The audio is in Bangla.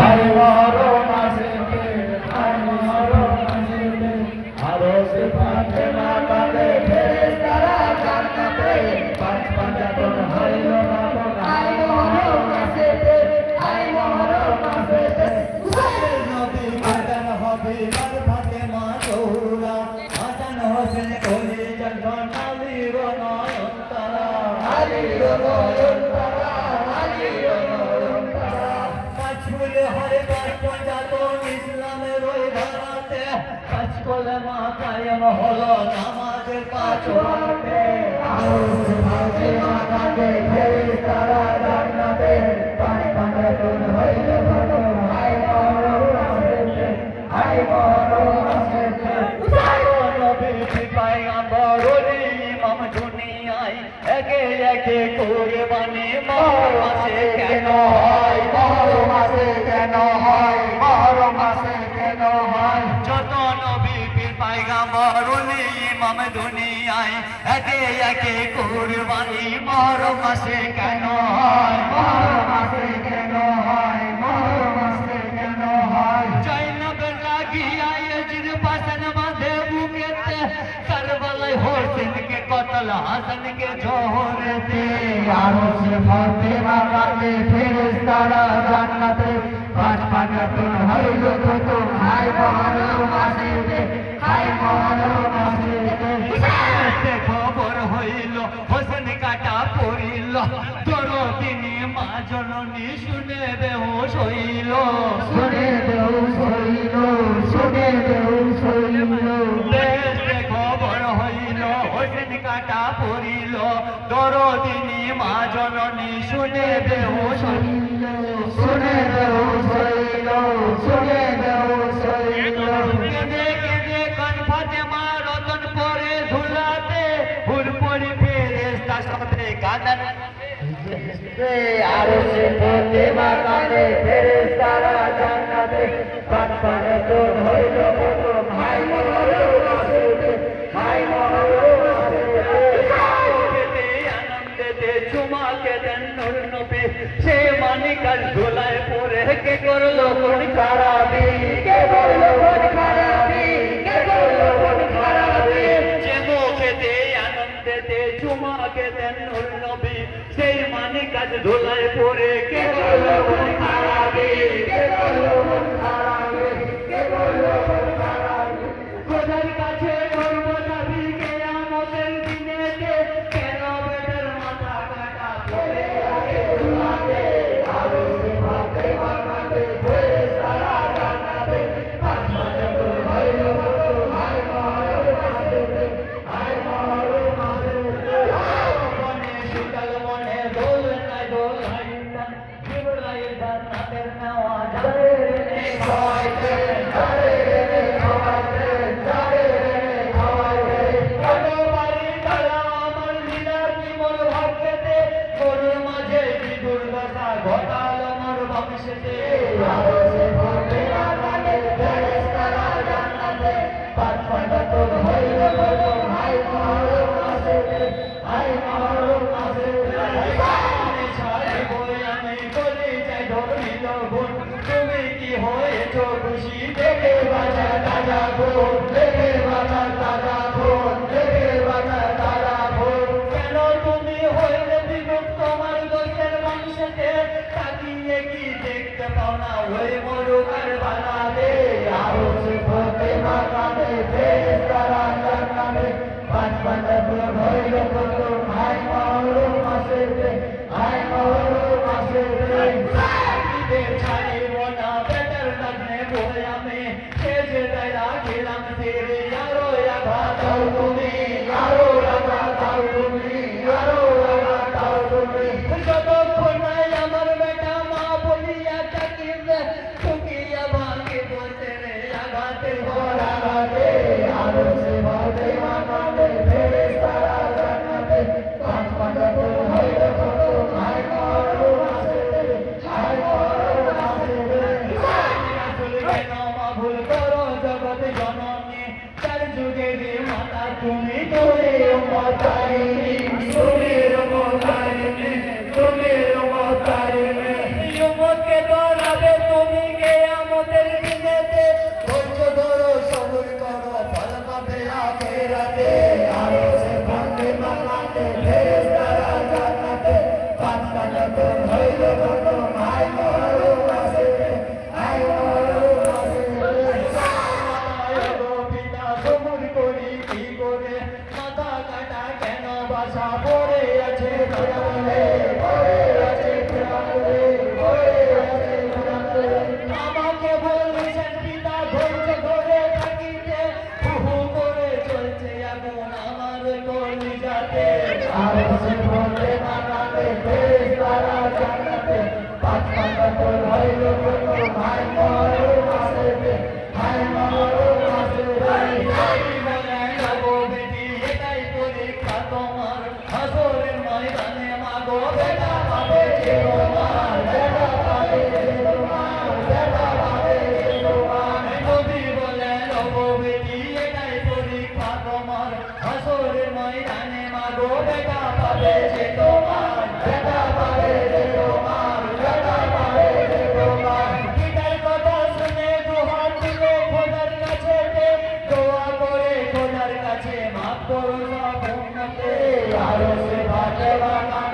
হায় মরম আসিতে হায় মরম আসিতে আরো সে পাঠে না কাঁদে ফেরেশতারা জান্নাতে পাঁচ পাঁচাতন হইল মাতন হায় মরম আসিতে হায় মরম আসিতে হুসাইন নবী কাঁদন হবে আর ফাতেমা জোহরা হাসান হোসেন কোলে জন্ম আলীর নয়ন তারা আলীর নয়ন তারা আলীর নয়ন তারা পাঁচফুল হরে পাঁচ পঞ্চাতন ইসলামের ওই ধরাতে পাঁচ কলেমা কায়েম হলো নামাজের পাঁচ ওয়াক্তে আরশ ভাবে মাথাতে ফেরেশতারা জান্নাতে পাঁচ পাঁচাতন হইল মাতন হায় মরম আসিতে হায় মরম আসিতে নবী পয়গম্বর ওলি ইমাম দুনিয়ায় একে একে কুরবানি মহরম মাসে কেন হয় মহরম মাসে কেন হয় মহরম মাসে কেন হয় যত নবী পয়গম্বর ওলি ইমাম দুনিয়ায় একে একে কুরবানি মহরম মাসে কেন হয় মহরম মাসে কেন হয় মহরম মাসে কেন হয় জয়নবের লাগিয়া ইয়াজিদ পাশান বাঁধে বুকেতে কারবালায় হোসেনকে কতল হাসানকে জোহরেতে আরশ ফাতেমা কাঁদে ফেরেশতারা জান্নাতে পাঁচ পাঁচাতন হইল খতম হায় মহরম আসিতে হায় মহরম আসিতে খবর হইল হোসেন কাটা পড়িল তোর তিনি মা জননী শুনে বেহুশ হইল শুনে বেহুশ হইল শুনে বেহুশ হইল খবর হইল হোসেন কাটা পড়িল তোর তিনি মা জননী শুনে বেহুশ হইল শুনে বেহুশ হইল শুনে বেহুশ হইল কেঁদে কেঁদে কান ফাতেমা রতন পরে ধুলাতে হুর পড়ি ফেরেশতা সাথে কাঁদন আরশ ফাতেমা কাঁদে ফেরেশতারা জান্নাতে পাঁচ পাঁচাতন হইল মাতন হায় মরম আসিতে হায় মরম আসিতে আনন্দেতে চুমাকে দেন নূর নবী সে মানিকার ধুলায় পড়ে কে করলো কোন খারাপি কে করলো কোন খারাপি কে করলো কোন খারাপি যে মুখেতে আনন্দেতে চুমাকে দেন নূর নবী সেই মানিকার ধুলায় পড়ে কে করলো কোন খারাপি কে করলো কোন খারাপি কে করলো কোন খারাপি খোদার কাছে করব দাবি কিয়ামতের দিনেতে কেন বেটার মাথা কাটা পড়ে আছে ধুলাতে আরশ ফাতেমা কাঁদে ফেরেশতারা জান্নাতে পাঁচ পাঁচাতন হইল মাতন হায় মরম আসিতে হায় মরম আসিতে মনে শীতল মনে দোল নাই দোল হাইতা জিবরাইল জান্নাতের নেওয়া যাবে রে খাওয়াইতে যাবে রে খাওয়াইতে যাবে রে খাওয়াইতে কেন বাড়ি তারা আমার লীলা জীবন ভাগ্যেতে গরুর মাঝে কি দুর্দশা ঘটালো মোর বংশেতে আরশ ফাতেমা কাঁদে ফেরেশতারা জান্নাতে পাঁচ পাঁচাতন হইল মাতন হায় মরম আসিতে হায় মরম আসিতে ছাড়িব আমি বলি চাই ধরিল গুণ তুমি কি হয়েছ খুশি দেখে বাঁচা তাজা গুণ দেখে বাঁচা তাজা গুণ দেখে বাঁচা তাজা গুণ কেন তুমি হইলে বিমুখ তোমার দোষের বংশেতে তাকিয়ে কি দেখতে পাও না ওই মরুকার বানাতে আরশ ফাতেমা কাঁদে ফেরেশতারা জান্নাতে পাঁচ পাঁচাতন হইল খতম হায় মরম আসিতে হায় মরম আসিতে ছাড়িব না বেটার লগ্নে বলে আমি সে যে দয়া গেলাম তেরে আরো আঘাত দাও তুমি আরো আঘাত দাও তুমি আরো আঘাত দাও তুমি যতক্ষণ আমার বেটা মা বলিয়া তাকিবে ঠুকিয়া ভাঙে বসে রে আঘাতের ঘর আঘাতে আরশ ফাতেমা কাঁদে ফেরেশতারা জান্নাতে পাঁচ পাঁচাতন হইল খতম হায় মরম আসিতে হায় মরম আসিতে রাসূল কেন ভুল করো জগৎ জননী চার যুগের মাতা তুমি তোরে উম্মতারিনী তুমি উম্মতারিনী তুমি উম্মতারিনী উম্মতকে ধরাবে তুমি কাছে মাফ করো সব উম্মতে আরো সে ভাটে বাগান